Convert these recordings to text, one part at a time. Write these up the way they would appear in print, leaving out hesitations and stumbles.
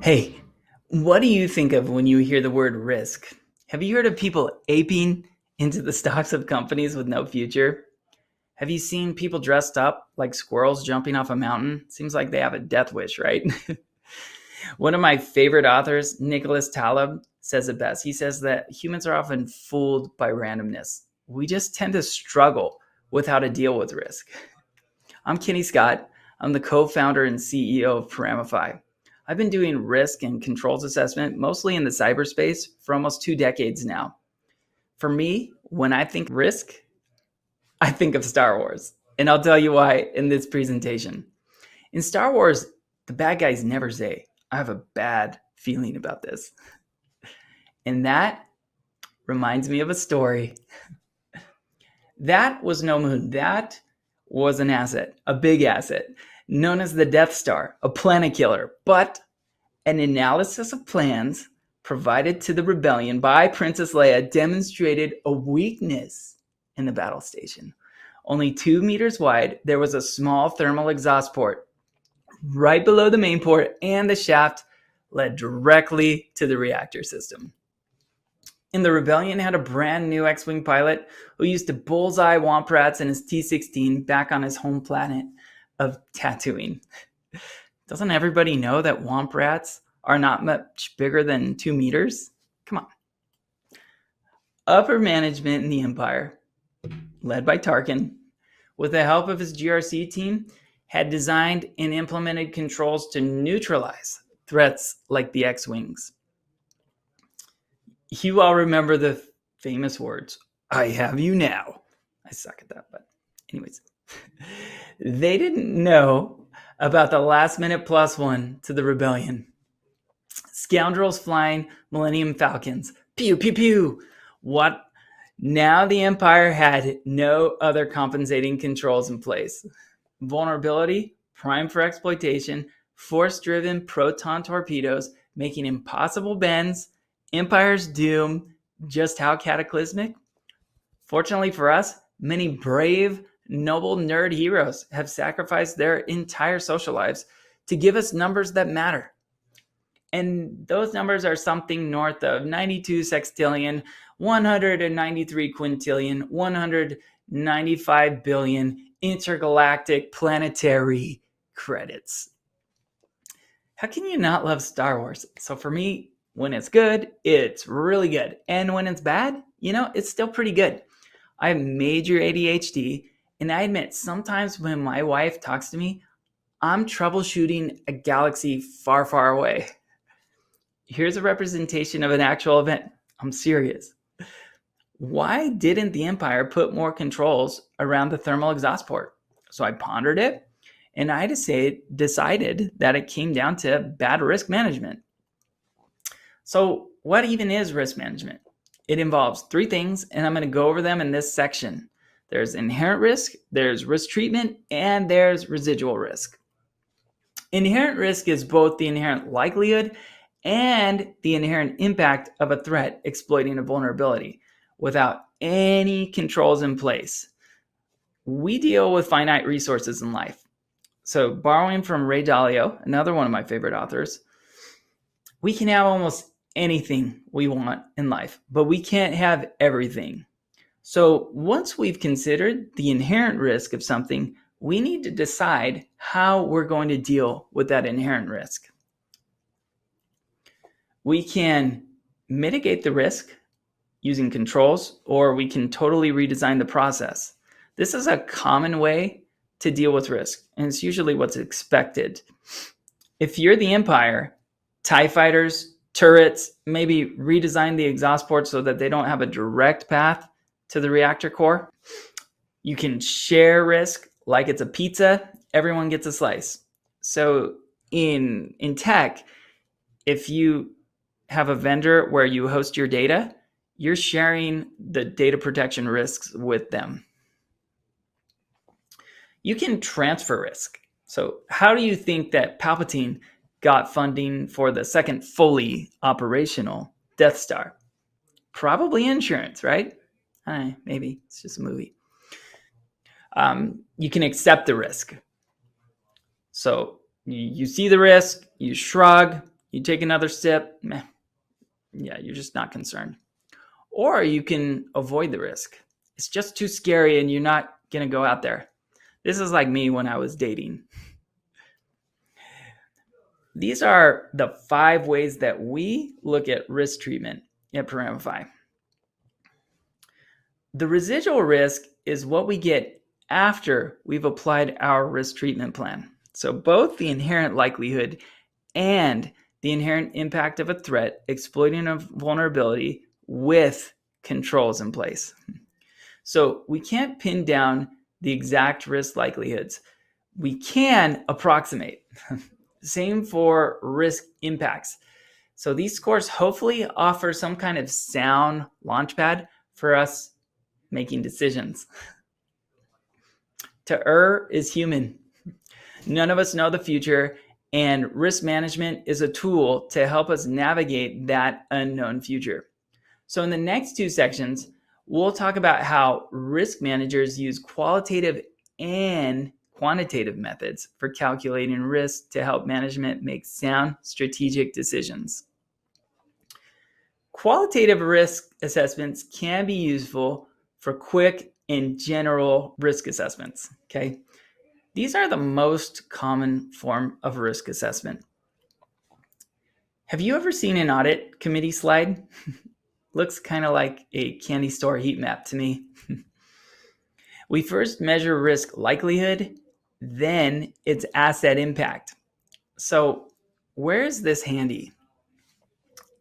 Hey, what do you think of when you hear the word risk? Have you heard of people aping into the stocks of companies with no future? Have you seen people dressed up like squirrels jumping off a mountain? Seems like they have a death wish, right? One of my favorite authors, Nicholas Taleb, says it best. He says that humans are often fooled by randomness. We just tend to struggle with how to deal with risk. I'm Kenny Scott. I'm the co-founder and CEO of Paramify. I've been doing risk and controls assessment mostly in the cyberspace for almost 2 decades now. For me, when I think risk, I think of Star Wars. And I'll tell you why in this presentation. In Star Wars, the bad guys never say, I have a bad feeling about this. And that reminds me of a story. That was no moon. That was an asset, a big asset, known as the Death Star, a planet killer. But an analysis of plans provided to the rebellion by Princess Leia demonstrated a weakness in the battle station. Only 2 meters wide, there was a small thermal exhaust port right below the main port, and the shaft led directly to the reactor system. And the rebellion had a brand new X-Wing pilot who used to bullseye Womp Rats in his T-16 back on his home planet of Tatooine. Doesn't everybody know that Womp Rats are not much bigger than 2 meters? Come on. Upper management in the Empire, led by Tarkin, with the help of his GRC team, had designed and implemented controls to neutralize threats like the X-Wings. You all remember the famous words, I have you now. I suck at that, but anyways. They didn't know about the last minute plus one to the rebellion. Scoundrels flying Millennium Falcons. Pew, pew, pew. What? Now the Empire had no other compensating controls in place. Vulnerability, prime for exploitation, force-driven proton torpedoes, making impossible bends, Empire's doom, just how cataclysmic? Fortunately for us, many brave, noble nerd heroes have sacrificed their entire social lives to give us numbers that matter. And those numbers are something north of 92 sextillion, 193 quintillion, 195 billion intergalactic planetary credits. How can you not love Star Wars? So for me, when it's good, it's really good. And when it's bad, it's still pretty good. I have major ADHD, and I admit sometimes when my wife talks to me, I'm troubleshooting a galaxy far, far away. Here's a representation of an actual event. I'm serious. Why didn't the Empire put more controls around the thermal exhaust port? So I pondered it, and I decided that it came down to bad risk management. So what even is risk management? It involves 3 things, and I'm going to go over them in this section. There's inherent risk, there's risk treatment, and there's residual risk. Inherent risk is both the inherent likelihood and the inherent impact of a threat exploiting a vulnerability without any controls in place. We deal with finite resources in life. So borrowing from Ray Dalio, another one of my favorite authors, we can have almost anything we want in life, but we can't have everything. So once we've considered the inherent risk of something, we need to decide how we're going to deal with that inherent risk. We can mitigate the risk using controls, or we can totally redesign the process. This is a common way to deal with risk, and it's usually what's expected. If you're the Empire, TIE fighters, turrets, maybe redesign the exhaust ports so that they don't have a direct path to the reactor core. You can share risk like it's a pizza. Everyone gets a slice. So in tech, if you have a vendor where you host your data, you're sharing the data protection risks with them. You can transfer risk. So how do you think that Palpatine got funding for the second fully operational Death Star? Probably insurance, right? Maybe it's just a movie. You can accept the risk. So you see the risk, you shrug, You take another sip, meh, yeah, you're just not concerned. Or you can avoid the risk. It's just too scary and you're not going to go out there. This is like me when I was dating. These are the 5 ways that we look at risk treatment at Paramify. The residual risk is what we get after we've applied our risk treatment plan. So both the inherent likelihood and the inherent impact of a threat exploiting a vulnerability with controls in place. So we can't pin down the exact risk likelihoods. We can approximate. Same for risk impacts. So these scores hopefully offer some kind of sound launchpad for us making decisions. To err is human. None of us know the future, and risk management is a tool to help us navigate that unknown future. So in the next 2 sections, we'll talk about how risk managers use qualitative and quantitative methods for calculating risk to help management make sound strategic decisions. Qualitative risk assessments can be useful for quick and general risk assessments, okay? These are the most common form of risk assessment. Have you ever seen an audit committee slide? Looks kind of like a candy store heat map to me. We first measure risk likelihood, then its asset impact. So where is this handy?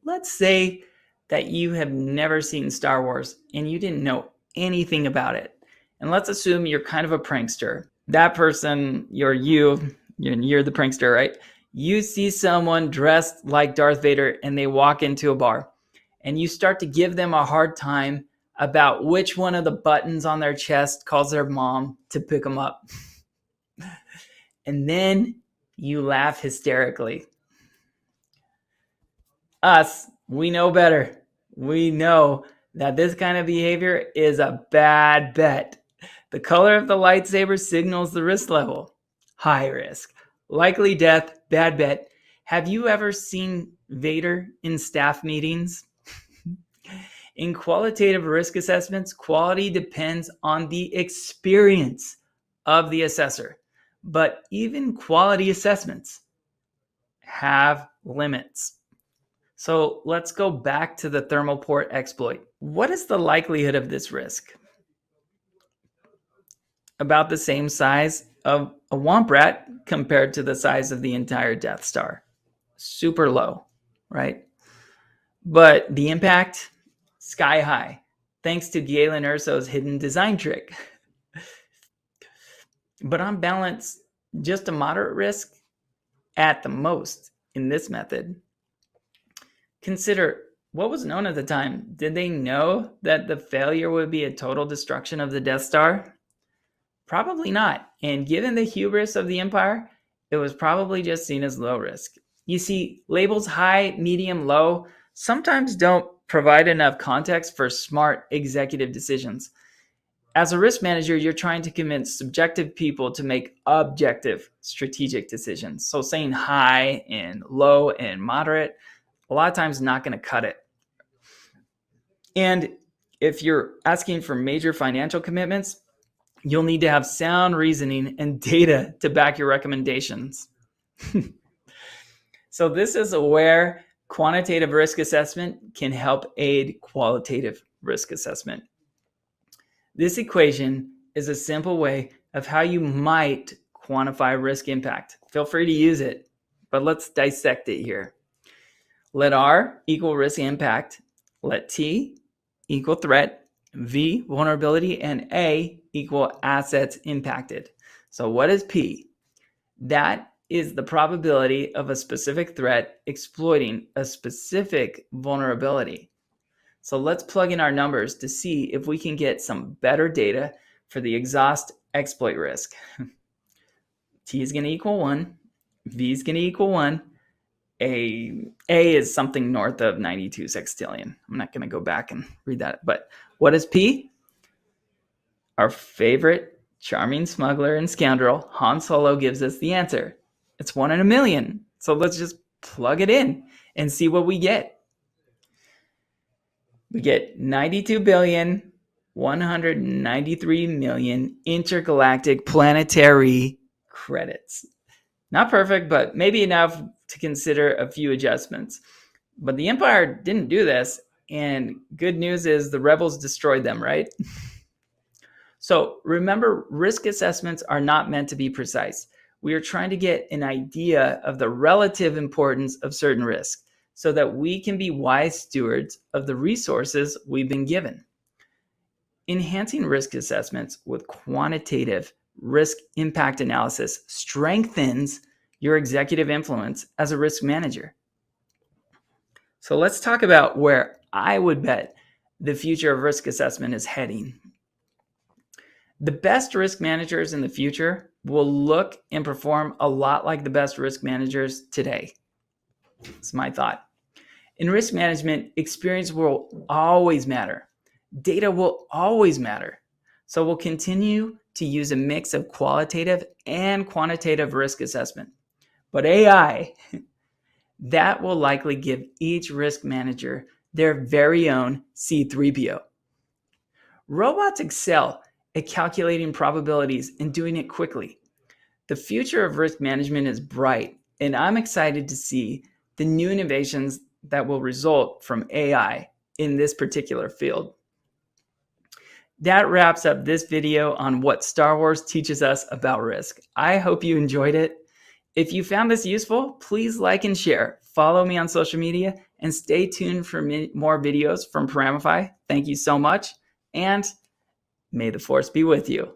Let's say that you have never seen Star Wars and you didn't know anything about it. And let's assume you're kind of a prankster. That person, you're the prankster, right? You see someone dressed like Darth Vader and they walk into a bar and you start to give them a hard time about which one of the buttons on their chest calls their mom to pick them up. And then you laugh hysterically. Us, we know better. We know that this kind of behavior is a bad bet. The color of the lightsaber signals the risk level. High risk. Likely death, bad bet. Have you ever seen Vader in staff meetings? In qualitative risk assessments, quality depends on the experience of the assessor. But even quality assessments have limits. So let's go back to the thermal port exploit. What is the likelihood of this risk? About the same size of a Womp Rat compared to the size of the entire Death Star. Super low, right? But the impact, sky high, thanks to Galen Erso's hidden design trick. But on balance, just a moderate risk at the most in this method. Consider what was known at the time. Did they know that the failure would be a total destruction of the Death Star? Probably not. And given the hubris of the Empire, it was probably just seen as low risk. You see, labels high, medium, low sometimes don't provide enough context for smart executive decisions. As a risk manager, you're trying to convince subjective people to make objective strategic decisions. So saying high and low and moderate, a lot of times not going to cut it. And if you're asking for major financial commitments, you'll need to have sound reasoning and data to back your recommendations. So this is where quantitative risk assessment can help aid qualitative risk assessment. This equation is a simple way of how you might quantify risk impact. Feel free to use it, but let's dissect it here. Let R equal risk impact, let T equal threat, V vulnerability, and A equal assets impacted. So what is P? That is the probability of a specific threat exploiting a specific vulnerability. So let's plug in our numbers to see if we can get some better data for the exhaust exploit risk. T is going to equal 1, V is going to equal 1, A is something north of 92 sextillion. I'm not going to go back and read that, but what is P? Our favorite charming smuggler and scoundrel, Han Solo, gives us the answer. It's 1 in a million. So let's just plug it in and see what we get. We get 92,193,000,000 intergalactic planetary credits. Not perfect, but maybe enough to consider a few adjustments. But the Empire didn't do this, and good news is the rebels destroyed them, right? So remember, risk assessments are not meant to be precise. We are trying to get an idea of the relative importance of certain risks so that we can be wise stewards of the resources we've been given. Enhancing risk assessments with quantitative risk impact analysis strengthens your executive influence as a risk manager. So let's talk about where I would bet the future of risk assessment is heading. The best risk managers in the future will look and perform a lot like the best risk managers today. It's my thought. In risk management, experience will always matter. Data will always matter. So we'll continue to use a mix of qualitative and quantitative risk assessment. But AI, that will likely give each risk manager their very own C3PO. Robots excel at calculating probabilities and doing it quickly. The future of risk management is bright, and I'm excited to see the new innovations that will result from AI in this particular field. That wraps up this video on what Star Wars teaches us about risk. I hope you enjoyed it. If you found this useful, please like and share. Follow me on social media and stay tuned for more videos from Paramify. Thank you so much, and may the Force be with you.